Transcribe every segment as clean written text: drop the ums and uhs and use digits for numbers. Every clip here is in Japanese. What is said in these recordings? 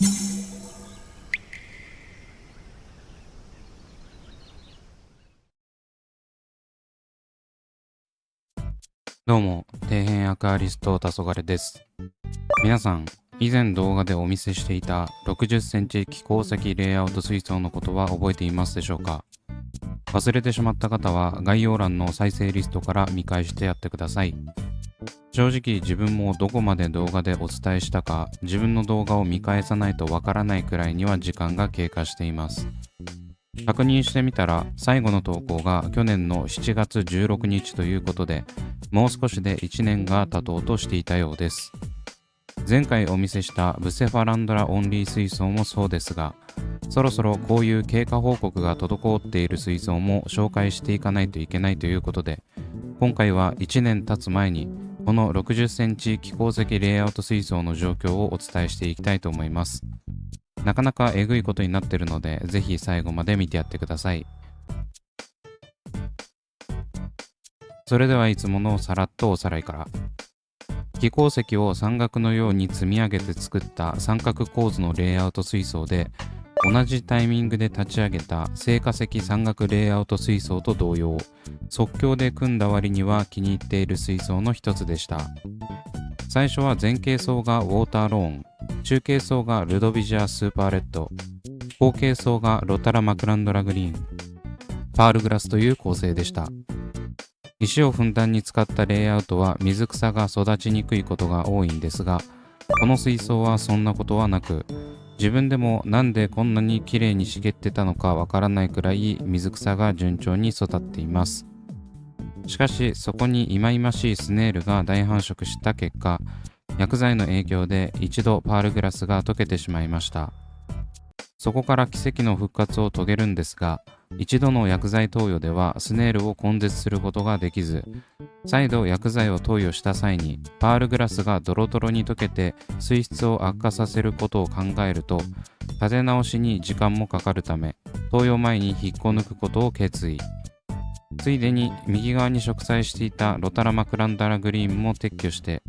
どうも、底辺アクアリスト黄昏です。皆さん、以前動画でお見せしていた60センチ気孔石レイアウト水槽のことは覚えていますでしょうか？忘れてしまった方は概要欄の再生リストから見返してやってください。正直自分もどこまで動画でお伝えしたか、自分の動画を見返さないとわからないくらいには時間が経過しています。確認してみたら、最後の投稿が去年の7月16日ということで、もう少しで1年が経とうとしていたようです。前回お見せしたブセファランドラオンリー水槽もそうですが、そろそろこういう経過報告が滞っている水槽も紹介していかないといけないということで、今回は1年経つ前にこの60センチ気孔石レイアウト水槽の状況をお伝えしていきたいと思います。なかなかえぐいことになってるので、ぜひ最後まで見てやってください。それではいつものさらっとおさらいから。気孔石を三角のように積み上げて作った三角構図のレイアウト水槽で、同じタイミングで立ち上げた正化石三角レイアウト水槽と同様、即興で組んだ割には気に入っている水槽の一つでした。最初は前傾層がウォーターローン、中傾層がルドビジアスーパーレッド、後傾層がロタラマクランドラグリーン、パールグラスという構成でした。石をふんだんに使ったレイアウトは水草が育ちにくいことが多いんですが、この水槽はそんなことはなく、自分でもなんでこんなに綺麗に茂ってたのかわからないくらい水草が順調に育っています。しかしそこに忌々しいスネールが大繁殖した結果、薬剤の影響で一度パールグラスが溶けてしまいました。そこから奇跡の復活を遂げるんですが、一度の薬剤投与ではスネールを根絶することができず、再度薬剤を投与した際にパールグラスがドロドロに溶けて水質を悪化させることを考えると、立て直しに時間もかかるため、投与前に引っこ抜くことを決意。ついでに右側に植栽していたロタラマクランダラグリーンも撤去して、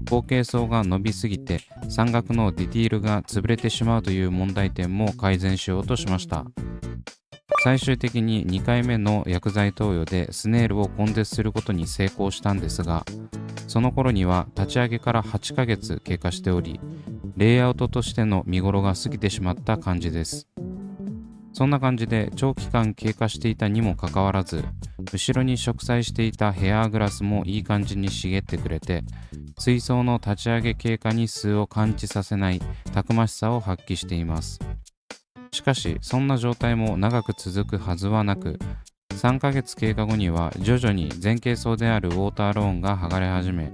後傾層が伸びすぎて山岳のディティールが潰れてしまうという問題点も改善しようとしました。最終的に2回目の薬剤投与でスネールを根絶することに成功したんですが、その頃には立ち上げから8ヶ月経過しており、レイアウトとしての見頃が過ぎてしまった感じです。そんな感じで長期間経過していたにもかかわらず、後ろに植栽していたヘアグラスもいい感じに茂ってくれて、水槽の立ち上げ経過日数を感知させないたくましさを発揮しています。しかしそんな状態も長く続くはずはなく、3ヶ月経過後には徐々に前傾層であるウォーターローンが剥がれ始め、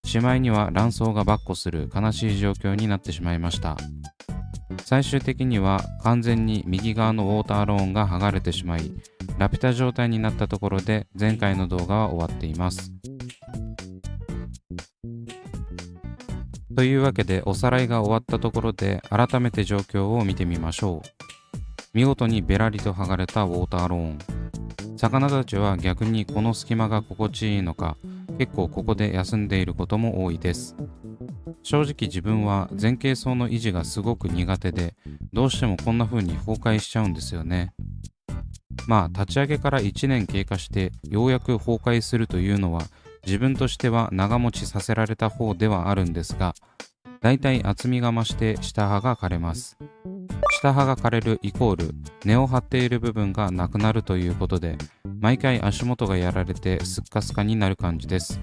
しまいには卵巣が跋扈する悲しい状況になってしまいました。最終的には完全に右側のウォーターローンが剥がれてしまい、ラピュタ状態になったところで前回の動画は終わっています。というわけでおさらいが終わったところで改めて状況を見てみましょう。見事にベラリと剥がれたウォーターローン。魚たちは逆にこの隙間が心地いいのか、結構ここで休んでいることも多いです。正直自分は前傾層の維持がすごく苦手で、どうしてもこんな風に崩壊しちゃうんですよね。まあ立ち上げから1年経過してようやく崩壊するというのは、自分としては長持ちさせられた方ではあるんですが、だいたい厚みが増して下葉が枯れます。下葉が枯れるイコール根を張っている部分がなくなるということで、毎回足元がやられてスッカスカになる感じです。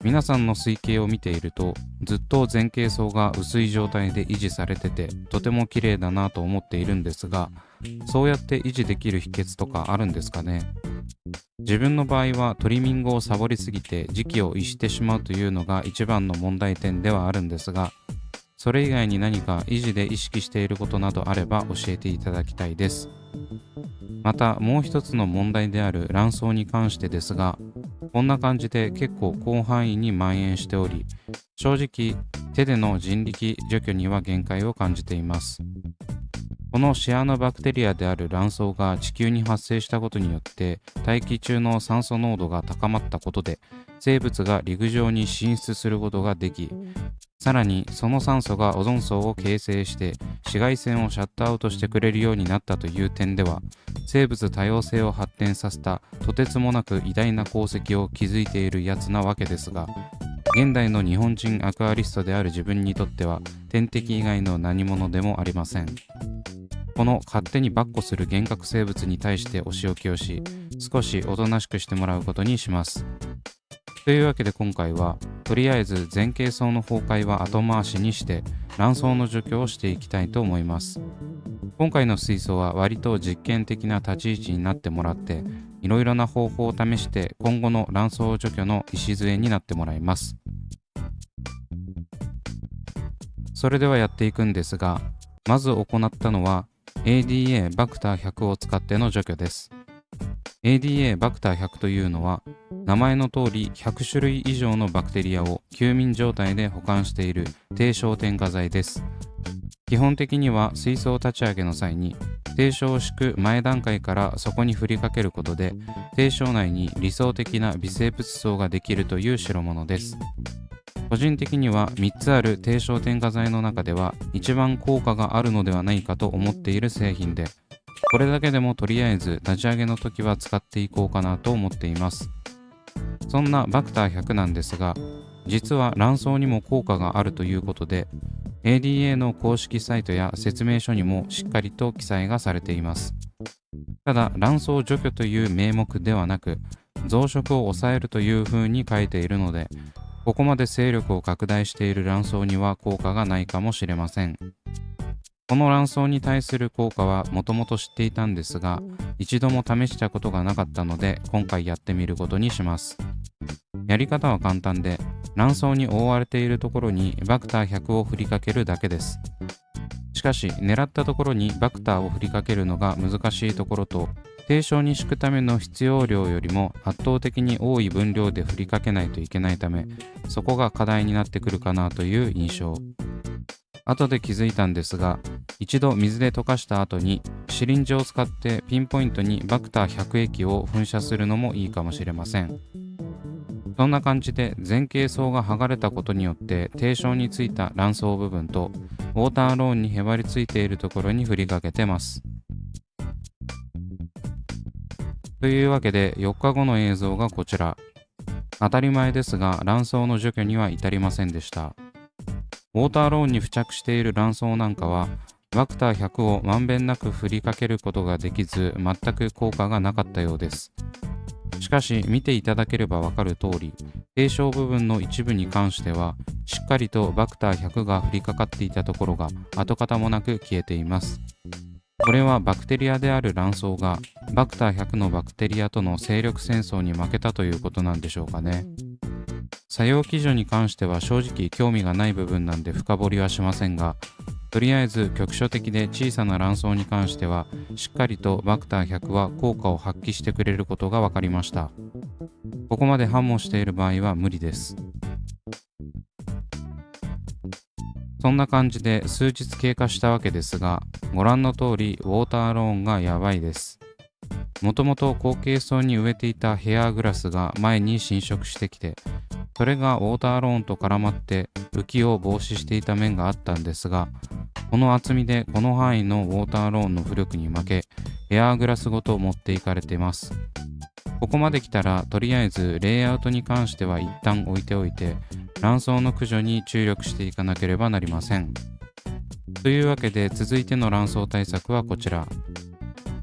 皆さんの水形を見ていると、ずっと前傾層が薄い状態で維持されててとても綺麗だなと思っているんですが、そうやって維持できる秘訣とかあるんですかね。自分の場合はトリミングをサボりすぎて時期を逸してしまうというのが一番の問題点ではあるんですが、それ以外に何か維持で意識していることなどあれば教えていただきたいです。またもう一つの問題である卵巣に関してですが、こんな感じで結構広範囲に蔓延しており、正直手での人力除去には限界を感じています。このシアノバクテリアである卵巣が地球に発生したことによって大気中の酸素濃度が高まったことで生物が陸上に進出することができ、さらにその酸素がオゾン層を形成して紫外線をシャットアウトしてくれるようになったという点では、生物多様性を発展させたとてつもなく偉大な功績を築いているやつなわけですが、現代の日本人アクアリストである自分にとっては天敵以外の何者でもありません。この勝手に跋扈する幻覚生物に対してお仕置きをし、少しおとなしくしてもらうことにします。というわけで今回は、とりあえず前傾層の崩壊は後回しにして卵巣の除去をしていきたいと思います。今回の水槽は割と実験的な立ち位置になってもらって、いろいろな方法を試して今後の卵巣除去の礎になってもらいます。それではやっていくんですが、まず行ったのは ADA バクター100を使っての除去です。ADA バクター100というのは、名前の通り100種類以上のバクテリアを休眠状態で保管している低床添加剤です。基本的には水槽立ち上げの際に低床を敷く前段階からそこに振りかけることで、低床内に理想的な微生物層ができるという代物です。個人的には3つある低床添加剤の中では一番効果があるのではないかと思っている製品で、これだけでもとりあえず立ち上げの時は使っていこうかなと思っています。そんなバクター100なんですが、実は卵巣にも効果があるということで、ADA の公式サイトや説明書にもしっかりと記載がされています。ただ、卵巣除去という名目ではなく、増殖を抑えるという風に書いているので、ここまで勢力を拡大している卵巣には効果がないかもしれません。この卵巣に対する効果はもともと知っていたんですが、一度も試したことがなかったので、今回やってみることにします。やり方は簡単で、卵巣に覆われているところにバクター100を振りかけるだけです。しかし、狙ったところにバクターを振りかけるのが難しいところと、低床に敷くための必要量よりも圧倒的に多い分量で振りかけないといけないため、そこが課題になってくるかなという印象。後で気づいたんですが、一度水で溶かした後にシリンジを使ってピンポイントにバクター100液を噴射するのもいいかもしれません。そんな感じで前傾層が剥がれたことによって低床についた卵巣部分とウォーターローンにへばりついているところに振りかけてます。というわけで4日後の映像がこちら。当たり前ですが卵巣の除去には至りませんでした。ウォーターローンに付着している卵巣なんかはバクター100をまんべんなく振りかけることができず全く効果がなかったようです。しかし見ていただければわかる通り、低床部分の一部に関してはしっかりとバクター100が降りかかっていたところが跡形もなく消えています。これはバクテリアである卵巣がバクター100のバクテリアとの勢力戦争に負けたということなんでしょうかね。作用基準に関しては正直興味がない部分なんで深掘りはしませんが、とりあえず局所的で小さな卵巣に関してはしっかりとバクター100は効果を発揮してくれることが分かりました。ここまで反応している場合は無理です。そんな感じで数日経過したわけですが、ご覧の通りウォーターローンがやばいです。もともと後傾層に植えていたヘアグラスが前に侵食してきて、それがウォーターローンと絡まって浮きを防止していた面があったんですが、この厚みでこの範囲のウォーターローンの浮力に負け、エアーグラスごと持っていかれてます。ここまで来たらとりあえずレイアウトに関しては一旦置いておいて、卵巣の駆除に注力していかなければなりません。というわけで続いての卵巣対策はこちら。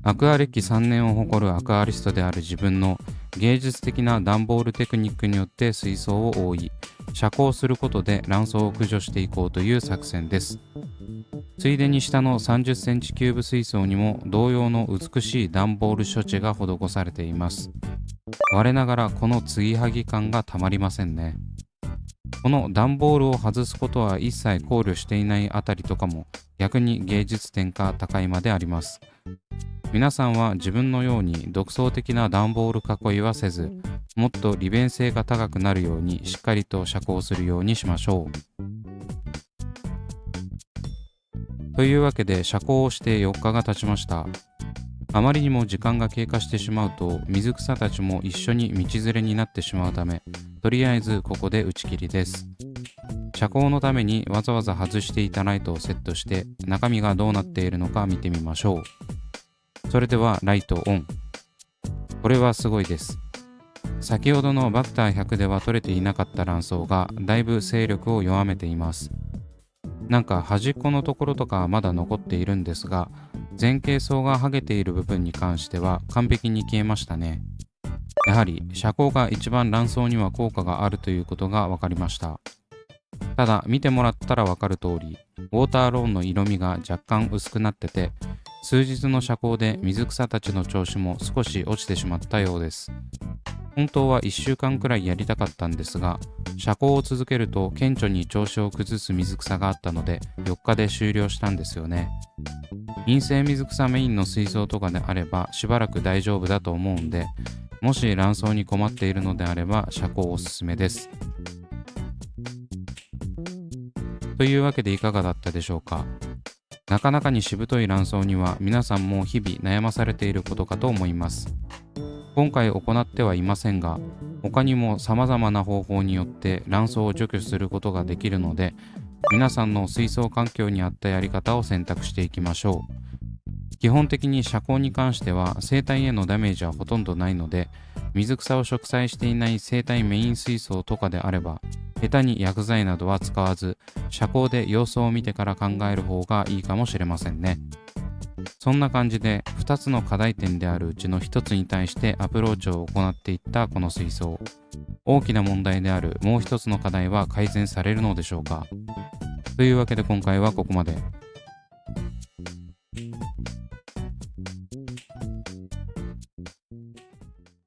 アクア歴3年を誇るアクアリストである自分の芸術的な段ボールテクニックによって水槽を覆い、遮光することで卵巣を駆除していこうという作戦です。ついでに下の30センチキューブ水槽にも同様の美しい段ボール処置が施されています。我ながらこの継ぎはぎ感がたまりませんね。この段ボールを外すことは一切考慮していないあたりとかも逆に芸術点が高いまであります。皆さんは自分のように独創的な段ボール囲いはせず、もっと利便性が高くなるようにしっかりと遮光するようにしましょう。というわけで遮光をして4日が経ちました。あまりにも時間が経過してしまうと水草たちも一緒に道連れになってしまうため、とりあえずここで打ち切りです。遮光のためにわざわざ外していたライトをセットして中身がどうなっているのか見てみましょう。それではライトオン。これはすごいです。先ほどのバクター100では取れていなかった卵巣がだいぶ勢力を弱めています。なんか端っこのところとかはまだ残っているんですが、前傾層が剥げている部分に関しては完璧に消えましたね。やはり遮光が一番卵巣には効果があるということが分かりました。ただ見てもらったら分かる通り、ウォーターローンの色味が若干薄くなってて、数日の遮光で水草たちの調子も少し落ちてしまったようです。本当は1週間くらいやりたかったんですが、遮光を続けると顕著に調子を崩す水草があったので4日で終了したんですよね。陰性水草メインの水槽とかであればしばらく大丈夫だと思うんで、もし卵巣に困っているのであれば遮光おすすめです。というわけでいかがだったでしょうか。なかなかにしぶとい卵巣には皆さんも日々悩まされていることかと思います。今回行ってはいませんが、他にも様々な方法によって卵巣を除去することができるので、皆さんの水槽環境に合ったやり方を選択していきましょう。基本的に遮光に関しては生態へのダメージはほとんどないので、水草を植栽していない生態メイン水槽とかであれば、下手に薬剤などは使わず、遮光で様子を見てから考える方がいいかもしれませんね。そんな感じで2つの課題点であるうちの1つに対してアプローチを行っていったこの水槽。大きな問題であるもう1つの課題は改善されるのでしょうか。というわけで今回はここまで。